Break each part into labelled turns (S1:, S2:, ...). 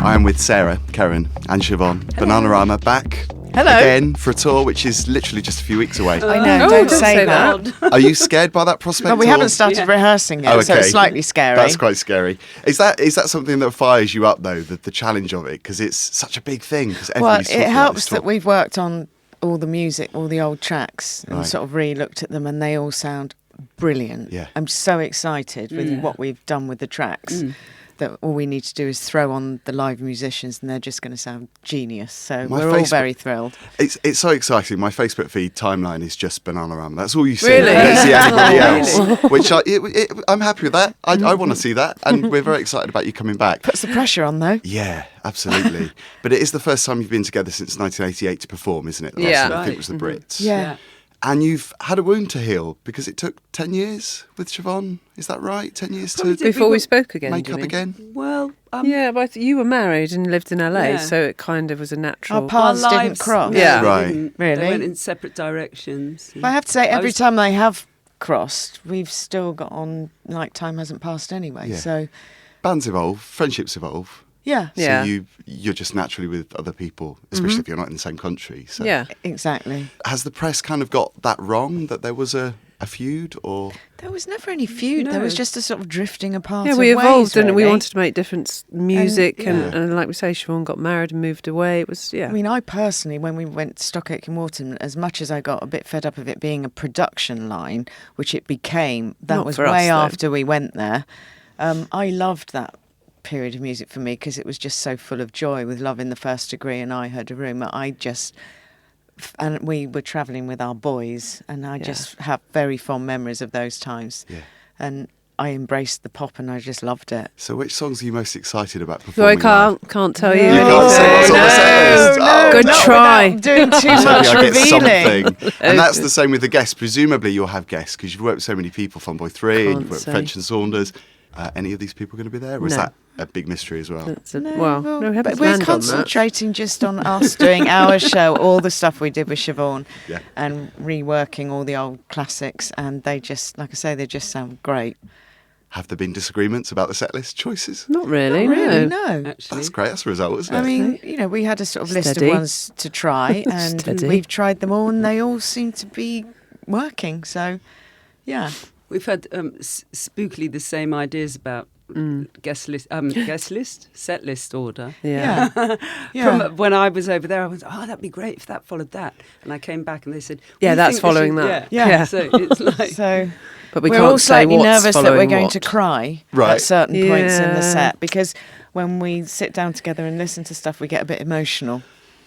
S1: I am with Sara, Keren and Siobhan. Bananarama back
S2: Hello.
S1: again for a tour which is literally just a few weeks away.
S2: I know, don't say that.
S1: Are you scared by that prospect?
S2: Well, we haven't started rehearsing yet, so it's slightly scary.
S1: That's quite scary. Is that something that fires you up, though, the challenge of it? Because it's such a big thing.
S2: Well, it helps that we've worked on all the music, all the old tracks, and sort of re-looked at them, and they all sound brilliant.
S1: Yeah.
S2: I'm so excited with what we've done with the tracks. That all we need to do is throw on the live musicians and they're just going to sound genius. So we're all very thrilled.
S1: It's so exciting. My Facebook feed timeline is just Bananarama. That's all you see.
S2: Really?
S1: You don't see anybody else. Which I'm happy with that. I want to see that. And we're very excited about you coming back.
S2: Puts the pressure on, though.
S1: Yeah, absolutely. But it is the first time you've been together since 1988 to perform, isn't it? The last time, I think it was the Brits.
S2: Yeah.
S1: And you've had a wound to heal because it took 10 years with Siobhan. Is that right? 10 years
S3: before we spoke again.
S1: Make up again?
S3: Well, yeah, but you were married and lived in LA, so it kind of was a natural.
S2: Our paths didn't cross.
S3: Yeah,
S1: right.
S3: Really,
S4: they went in separate directions.
S2: But I have to say, every time they have crossed, we've still got on like time hasn't passed anyway.
S1: Yeah.
S2: So
S1: bands evolve, friendships evolve.
S2: Yeah.
S1: So you're just naturally with other people, especially if you're not in the same country. So
S3: yeah,
S2: exactly.
S1: Has the press kind of got that wrong, that there was a feud, or?
S2: There was never any feud. No. There was just a sort of drifting apart.
S3: Yeah, we evolved
S2: ways,
S3: and we wanted to make different music and like we say, Siobhan got married and moved away. It was,
S2: I mean, I personally, when we went to Stock Aitken Waterton, as much as I got a bit fed up of it being a production line, which it became, that was way after we went there. I loved that period of music for me because it was just so full of joy with Love in the First Degree and I Heard a Rumour. And we were travelling with our boys and I just have very fond memories of those times. Yeah. And I embraced the pop and I just loved it.
S1: So which songs are you most excited about performing?
S3: So I can't tell you.
S1: You can't say what's on the set list.
S3: Oh, good try.
S2: Doing too much revealing.
S1: And that's the same with the guests. Presumably you'll have guests because you've worked with so many people, Fun Boy 3, and you've worked with French and Saunders. Any of these people going to be there? Or is that a big mystery as well?
S2: But we're concentrating just on us doing our show, all the stuff we did with Siobhan and reworking all the old classics, and they just, like I say, they just sound great.
S1: Have there been disagreements about the set list choices?
S3: Not really,
S2: no.
S1: Actually. That's great, that's a result, isn't it?
S2: I mean, we had a sort of list of ones to try, and we've tried them all, and they all seem to be working, so, yeah.
S4: We've had spookily the same ideas about set list order.
S2: Yeah.
S4: From when I was over there, I went, that'd be great if that followed that. And I came back and they said,
S3: that's following that.
S4: Yeah. So it's like...
S3: But we're
S2: all slightly nervous that we're going to
S3: what.
S2: cry at certain points in the set because when we sit down together and listen to stuff, we get a bit emotional.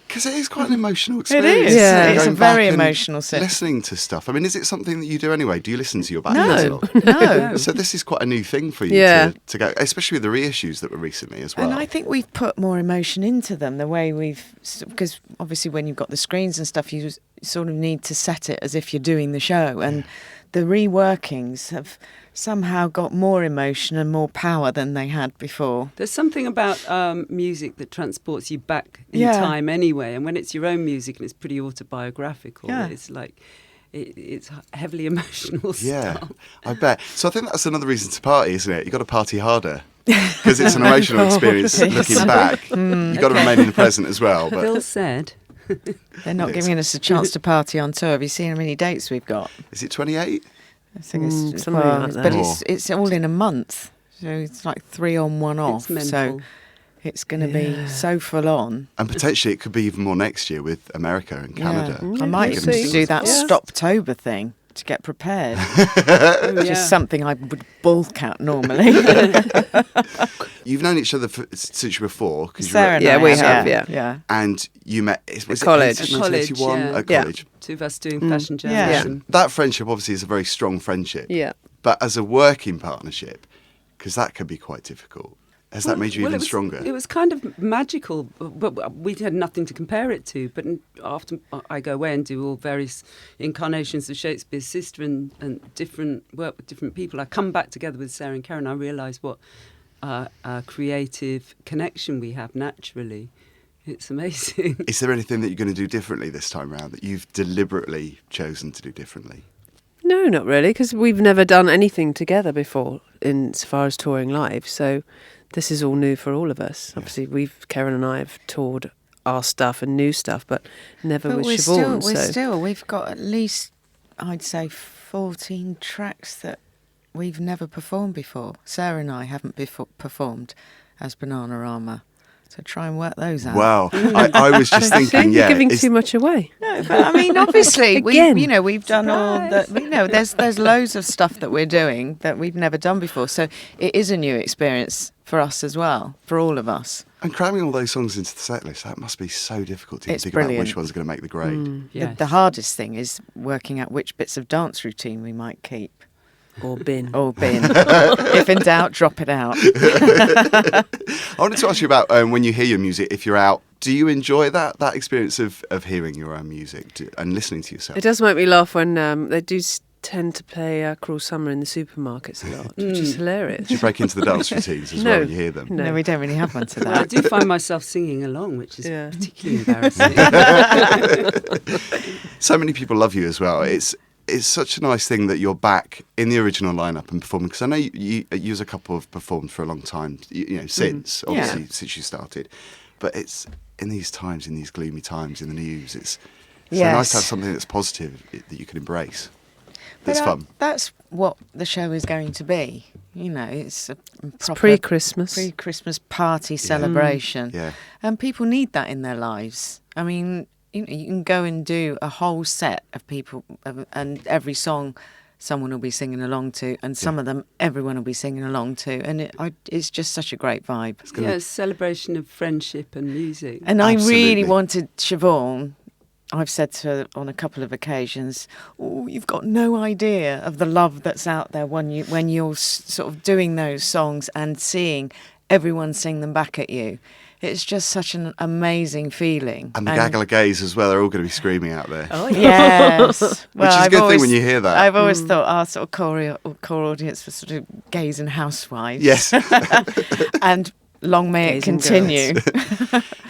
S1: Because it is quite an emotional experience.
S2: It is. Yeah. It's a very emotional set.
S1: Listening to stuff. I mean, is it something that you do anyway? Do you listen to your back
S2: catalogue? No.
S1: So this is quite a new thing for you to go, especially with the reissues that were recently as well.
S2: And I think we've put more emotion into them, the way because obviously when you've got the screens and stuff, you sort of need to set it as if you're doing the show. And the reworkings have somehow got more emotion and more power than they had before.
S4: There's something about music that transports you back in time anyway, and when it's your own music and it's pretty autobiographical, it's like it's heavily emotional stuff.
S1: Yeah, I bet. So I think that's another reason to party, isn't it? You've got to party harder because it's an emotional experience looking back. You've got to remain in the present as well. But
S4: Bill said...
S2: They're not giving us a chance to party on tour. Have you seen how many dates we've got?
S1: Is it 28?
S2: I think it's
S3: something like that.
S2: But it's all in a month. So it's like 3 on, 1 off. So it's going to be so full on.
S1: And potentially it could be even more next year with America and Canada.
S2: I might even do that Stoptober thing to get prepared, which is something I would bulk at normally.
S1: You've known each other since you were 4.
S2: Sara and I
S3: we have.
S1: And you met
S3: at college.
S1: 1981 at college.
S4: Two of us doing fashion journalism.
S1: That friendship obviously is a very strong friendship.
S3: Yeah.
S1: But as a working partnership, because that can be quite difficult, has that made you even stronger?
S4: It was kind of magical, but we had nothing to compare it to. But after I go away and do all various incarnations of Shakespeare's sister and work with different people, I come back together with Sara and Keren, I realise what a creative connection we have naturally. It's amazing.
S1: Is there anything that you're going to do differently this time round that you've deliberately chosen to do differently?
S3: No, not really, because we've never done anything together before in as far as touring live. So this is all new for all of us. Obviously, Keren and I have toured our stuff and new stuff, but never with Siobhan.
S2: We've got at least, I'd say, 14 tracks that we've never performed before. Sara and I haven't performed as Bananarama. So try and work those out.
S1: Wow, I was just thinking,
S3: you're giving too much away.
S2: No, but I mean, obviously, we've done all
S3: Surprise.
S2: that. There's loads of stuff that we're doing that we've never done before. So it is a new experience for us as well, for all of us.
S1: And cramming all those songs into the set list, that must be so difficult to think about which one's going to make the grade.
S4: Yes.
S2: The hardest thing is working out which bits of dance routine we might keep.
S3: Or bin.
S2: If in doubt, drop it out.
S1: I wanted to ask you about when you hear your music, if you're out, do you enjoy that experience of hearing your own music and listening to yourself?
S3: It does make me laugh when they do tend to play Cruel Summer in the supermarkets a lot, which is hilarious.
S1: Do you break into the dance routines as well when you hear them?
S2: No, we don't really have one to
S4: I
S2: that.
S4: do find myself singing along, which is particularly embarrassing.
S1: So many people love you as well. It's such a nice thing that you're back in the original lineup and performing, because I know you as a couple have performed for a long time, since you started, but it's in these times, in these gloomy times in the news, it's so nice to have something that's positive that you can embrace. That's fun.
S2: That's what the show is going to be. It's a proper
S3: pre-Christmas
S2: party celebration.
S1: Yeah.
S2: And people need that in their lives. I mean, you can go and do a whole set of people, and every song someone will be singing along to, and some of them everyone will be singing along to, and it's just such a great vibe.
S4: It's a celebration of friendship and music.
S2: And I really wanted Siobhan. I've said to her on a couple of occasions, "Oh, you've got no idea of the love that's out there when you're sort of doing those songs and seeing everyone sing them back at you. It's just such an amazing feeling."
S1: And the gaggle of gays as well, they're all going to be screaming out there.
S2: Oh, yes.
S1: Which is a good thing when you hear that.
S2: I've always thought our sort of core audience was sort of gays and housewives.
S1: Yes.
S2: And long may
S3: Gays
S2: it continue.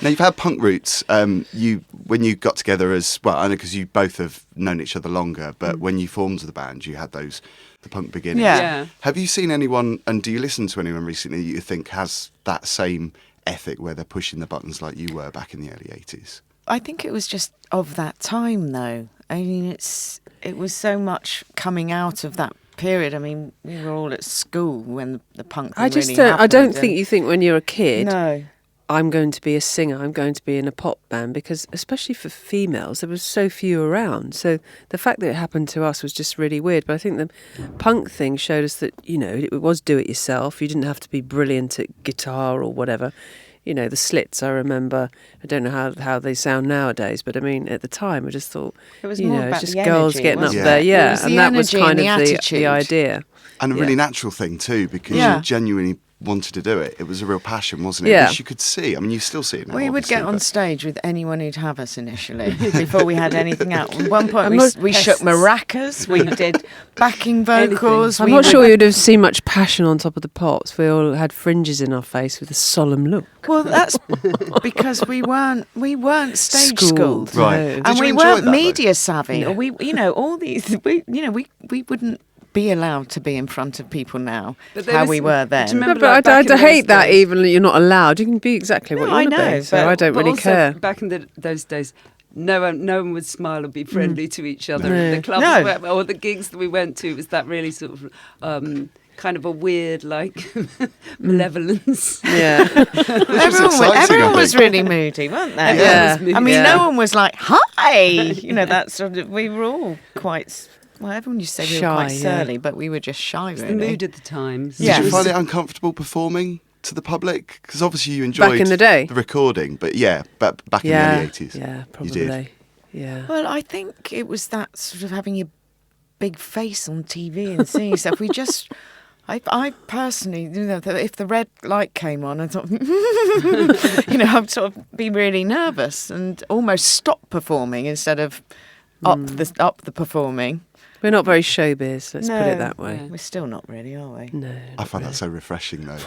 S1: Now, you've had punk roots. When you got together as, well, I know because you both have known each other longer, but when you formed the band, you had the punk beginnings.
S2: Yeah.
S1: Have you seen anyone, and do you listen to anyone recently that you think has that same ethic where they're pushing the buttons like you were back in the early 80s?
S2: I think it was just of that time, though. I mean, it was so much coming out of that period. I mean, we were all at school when the punk thing really happened.
S3: I don't think you think when you're a kid,
S2: no,
S3: I'm going to be a singer, I'm going to be in a pop band, because especially for females, there was so few around. So the fact that it happened to us was just really weird. But I think the punk thing showed us that, it was do it yourself. You didn't have to be brilliant at guitar or whatever. The Slits, I remember, I don't know how they sound nowadays, but I mean, at the time, I just thought,
S2: it was more about
S3: it's just
S2: the
S3: girls
S2: energy,
S3: getting up
S2: wasn't
S3: there,
S2: it? It was
S3: and
S2: the
S3: that was
S2: energy
S3: kind
S2: and
S3: of
S2: the
S3: the
S2: attitude.
S3: idea.
S1: And a really natural thing too, because you genuinely wanted to do it. It was a real passion, wasn't it?
S3: Yeah.
S1: Which you could see. I mean, you still see it now.
S2: We would get on stage with anyone who'd have us initially before we had anything out. At one point, we shook maracas, we did backing vocals.
S3: I'm not sure you'd have seen much passion on top of the pops. We all had fringes in our face with a solemn look.
S2: Well, that's because we weren't stage schooled,
S1: right?
S2: And we weren't media savvy, or all these. We wouldn't be allowed to be in front of people now, we were then.
S3: But I hate that even you're not allowed. You can be exactly what you want to be. So I don't really
S4: also,
S3: care.
S4: Back in those days, no one would smile or be friendly to each other.
S3: No.
S4: The clubs or the gigs that we went to, was that really sort of kind of a weird malevolence.
S3: Yeah.
S2: Everyone was really moody, weren't they?
S3: Yeah.
S2: I mean, no one was like, "Hi," that sort of. We were all quite. Well, everyone used to say we were quite surly, but we were just shy, really.
S4: The mood at the time.
S1: Did you find it uncomfortable performing to the public? Because obviously you enjoyed
S3: back in the day,
S1: the recording, but back in the early 80s.
S3: Yeah, probably.
S1: You did.
S3: Yeah.
S2: Well, I think it was that sort of having your big face on TV and seeing stuff. We just... I personally, if the red light came on, I thought, I'd sort of be really nervous and almost stop performing instead of up the performing.
S3: We're not very showbiz, let's put it that way.
S2: Yeah. We're still not really, are we?
S3: No.
S1: I find that so refreshing, though.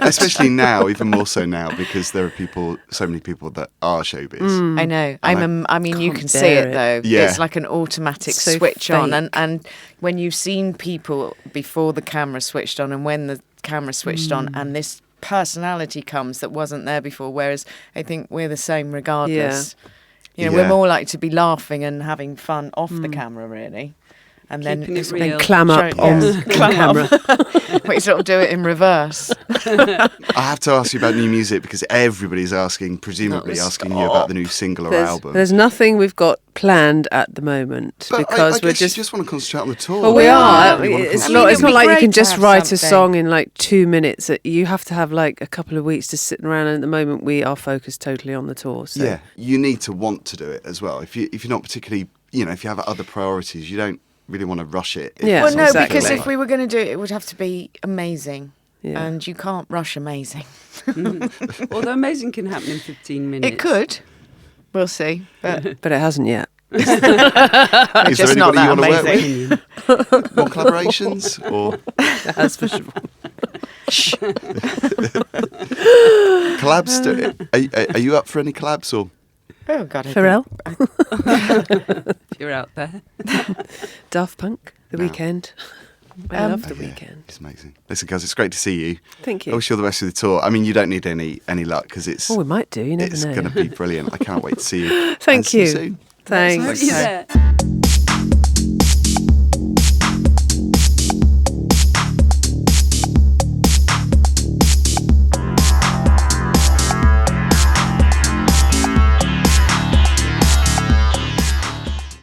S1: Especially now, even more so now, because there are so many people that are showbiz.
S2: I know. I mean, you can see it, though.
S1: Yeah.
S2: It's like an automatic
S3: so
S2: switch
S3: fake.
S2: on. And when you've seen people before the camera switched on and when the camera switched on and this personality comes that wasn't there before. Whereas I think we're the same regardless. You know,
S1: Yeah.
S2: we're more likely to be laughing and having fun off the camera, really. And
S4: Keeping
S2: then
S4: it
S2: it's
S4: real.
S3: Clam up
S2: Show-
S3: on
S2: yes.
S3: the camera.
S2: we sort of do it in reverse.
S1: I have to ask you about new music because everybody's asking, presumably
S3: No,
S1: asking you about the new single or album.
S3: There's nothing we've got planned at the moment
S1: But
S3: because
S1: I
S3: we're
S1: guess
S3: just.
S1: you just want to concentrate on the tour.
S3: Well, we are.
S1: You wanna
S3: It's
S1: concentrate-
S3: not. It's
S2: it'd
S3: not
S2: be
S3: like you
S2: great
S3: can
S2: to
S3: just
S2: have
S3: write a
S2: something.
S3: song in like 2 minutes. You have to have like a couple of weeks to sit around. And at the moment, we are focused totally on the tour. So.
S1: Yeah, you need to want to do it as well. If you're not particularly, if you have other priorities, you don't really want to rush it. if
S3: Yeah.
S2: Well,
S1: it's
S2: no,
S1: not
S3: exactly.
S2: because
S1: something
S2: if
S1: like-
S2: we were going to do it, it would have to be amazing.
S3: Yeah.
S2: And you can't rush amazing.
S4: Although amazing can happen in 15 minutes.
S2: It could. We'll see. But
S3: But it hasn't yet.
S1: Is
S2: just
S1: there
S2: not
S1: anybody you
S2: that
S1: want to work
S2: amazing.
S1: with? More collaborations or
S3: That's for sure.
S1: collabs? Are you up for any collabs or?
S2: oh god, I
S3: Pharrell,
S4: If you're out there.
S3: Daft Punk, The
S1: No.
S3: Weeknd. I love The
S1: Yeah,
S3: Weeknd.
S1: it's amazing. Listen, guys, it's great to see you.
S3: Thank
S1: I
S3: you.
S1: wish you all the best of the tour. I mean, you don't need any luck because it's
S3: Oh, we might do. You never
S1: it's
S3: know.
S1: going to be brilliant. I can't wait to see you.
S3: Thank
S1: and see
S3: you.
S1: soon.
S3: Thanks.
S4: Hope you're there.